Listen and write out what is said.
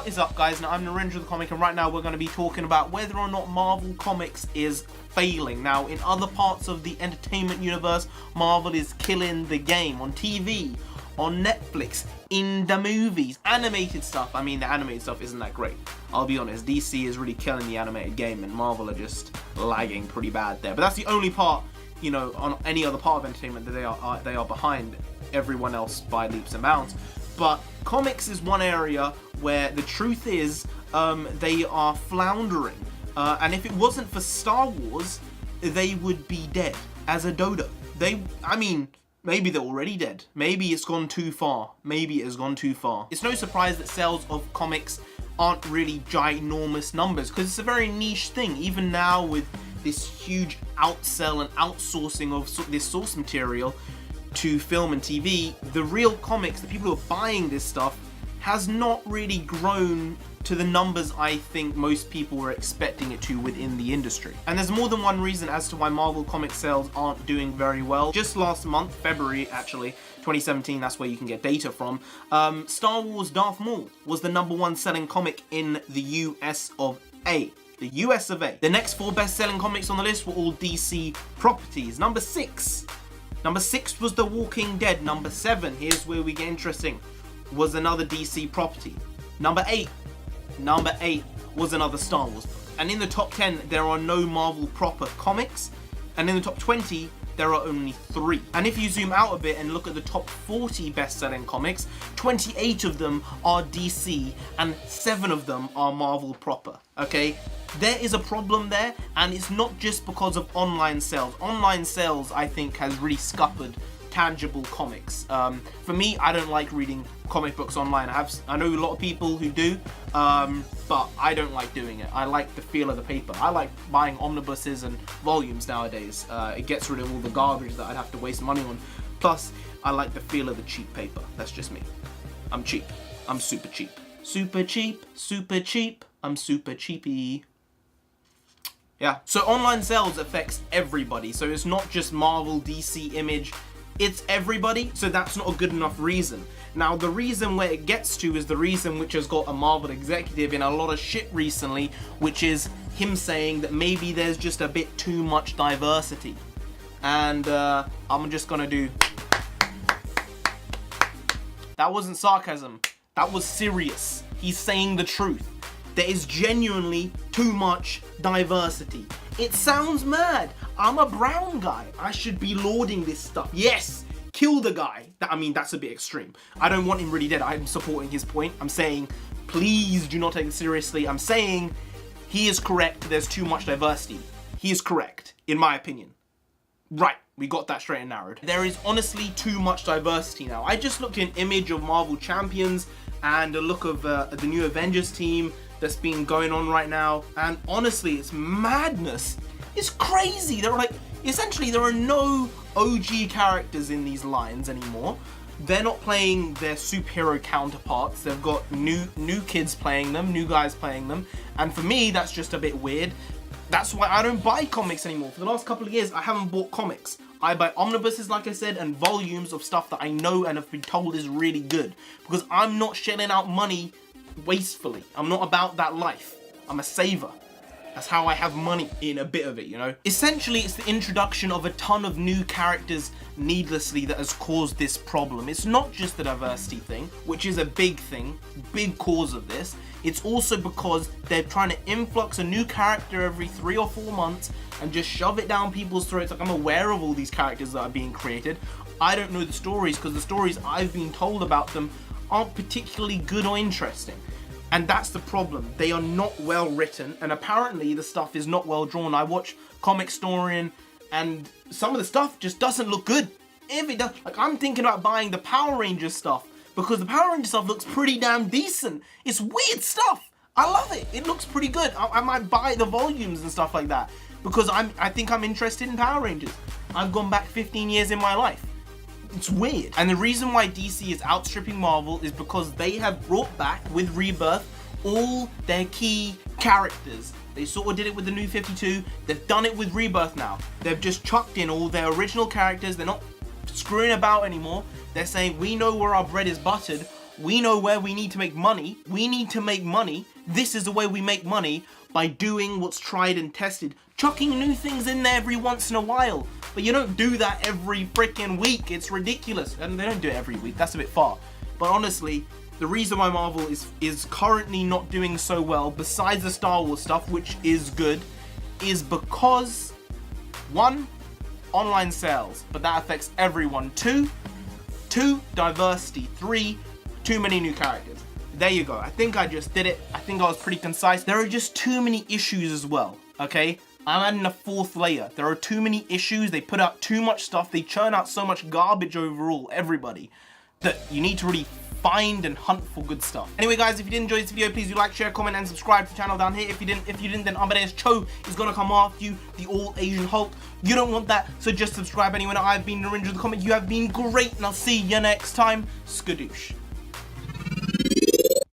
What is up, guys? Now, I'm NarendraTheComic, and right now we're going to be talking about whether or not Marvel Comics is failing. Now, in other parts of the entertainment universe, Marvel is killing the game on TV, on Netflix, in the movies, animated stuff. I mean, the animated stuff isn't that great. I'll be honest, DC is really killing the animated game, and Marvel are just lagging pretty bad there. But that's the only part, you know, on any other part of entertainment that they are behind everyone else by leaps and bounds. But comics is one area where the truth is they are floundering. And if it wasn't for Star Wars, they would be dead as a dodo. I mean, maybe they're already dead. Maybe it's gone too far. Maybe it has gone too far. It's no surprise that sales of comics aren't really ginormous numbers, because it's a very niche thing. Even now, with this huge outsell and outsourcing of this source material to film and TV, the real comics, the people who are buying this stuff, has not really grown to the numbers I think most people were expecting it to within the industry. And there's more than one reason as to why Marvel comic sales aren't doing very well. Just last month, February actually, 2017, that's where you can get data from, Star Wars Darth Maul was the #1 selling comic in the US of A. The US of A. The next 4 best-selling comics on the list were all DC properties. Number 6 was The Walking Dead. Number 7, here's where we get interesting, was another DC property. Number 8 was another Star Wars book. And in the top 10, there are no Marvel proper comics. And in the top 20, there are only 3. And if you zoom out a bit and look at the top 40 best-selling comics, 28 of them are DC and 7 of them are Marvel proper, okay? There is a problem there, and it's not just because of online sales. Online sales, I think, has really scuppered tangible comics. For me, I don't like reading comic books online. I know a lot of people who do, but I don't like doing it. I like the feel of the paper. I like buying omnibuses and volumes nowadays. It gets rid of all the garbage that I'd have to waste money on. Plus, I like the feel of the cheap paper. That's just me. I'm cheap. I'm super cheap. Super cheap, super cheap. I'm super cheapy. Yeah. So online sales affects everybody. So it's not just Marvel, DC, Image. It's everybody, so that's not a good enough reason. Now, the reason where it gets to is the reason which has got a Marvel executive in a lot of shit recently, which is him saying that maybe there's just a bit too much diversity. And I'm just gonna do... That wasn't sarcasm. That was serious. He's saying the truth. There is genuinely too much diversity. It sounds mad. I'm a brown guy. I should be lauding this stuff. Yes, kill the guy. I mean, that's a bit extreme. I don't want him really dead. I'm supporting his point. I'm saying, please do not take it seriously. I'm saying he is correct. There's too much diversity. He is correct, in my opinion. Right, we got that straight and narrowed. There is honestly too much diversity now. I just looked at an image of Marvel Champions and a look of the new Avengers team that's been going on right now, and honestly, it's madness. It's crazy. There are essentially there are no OG characters in these lines anymore. They're not playing their superhero counterparts. They've got new kids playing them, new guys playing them, and for me, that's just a bit weird. That's why I don't buy comics anymore. For the last couple of years, I haven't bought comics. I buy omnibuses, like I said, and volumes of stuff that I know and have been told is really good, because I'm not shelling out money wastefully. I'm not about that life. I'm a saver. That's how I have money in a bit of it, you know? Essentially, it's the introduction of a ton of new characters needlessly that has caused this problem. It's not just the diversity thing, which is a big thing, big cause of this. It's also because they're trying to influx a new character every 3 or 4 months and just shove it down people's throats. Like, I'm aware of all these characters that are being created. I don't know the stories, because the stories I've been told about them aren't particularly good or interesting. And that's the problem. They are not well written, and apparently the stuff is not well drawn. I watch Comic Historian, and some of the stuff just doesn't look good. If it does, like, I'm thinking about buying the Power Rangers stuff, because the Power Rangers stuff looks pretty damn decent. It's weird stuff. I love it. It looks pretty good. I might buy the volumes and stuff like that, because I think I'm interested in Power Rangers. I've gone back 15 years in my life. It's weird. And the reason why DC is outstripping Marvel is because they have brought back, with Rebirth, all their key characters. They sort of did it with the New 52. They've done it with Rebirth now. They've just chucked in all their original characters. They're not screwing about anymore. They're saying, we know where our bread is buttered. We know where we need to make money. We need to make money. This is the way we make money, by doing what's tried and tested. Chucking new things in there every once in a while. But you don't do that every freaking week. It's ridiculous. And they don't do it every week. That's a bit far. But honestly, the reason why Marvel is currently not doing so well, besides the Star Wars stuff, which is good, is because, 1, online sales, but that affects everyone. 2, diversity. 3, too many new characters. There you go. I think I just did it. I think I was pretty concise. There are just too many issues as well, okay? I'm adding a 4th layer. There are too many issues. They put out too much stuff. They churn out so much garbage overall, everybody, that you need to really find and hunt for good stuff. Anyway, guys, if you did enjoy this video, please do like, share, comment, and subscribe to the channel down here. If you didn't, then Amadeus Cho is gonna come after you, the all-Asian Hulk. You don't want that, so just subscribe anyway. I've been NarendraTheComic. You have been great, and I'll see you next time. Skadoosh.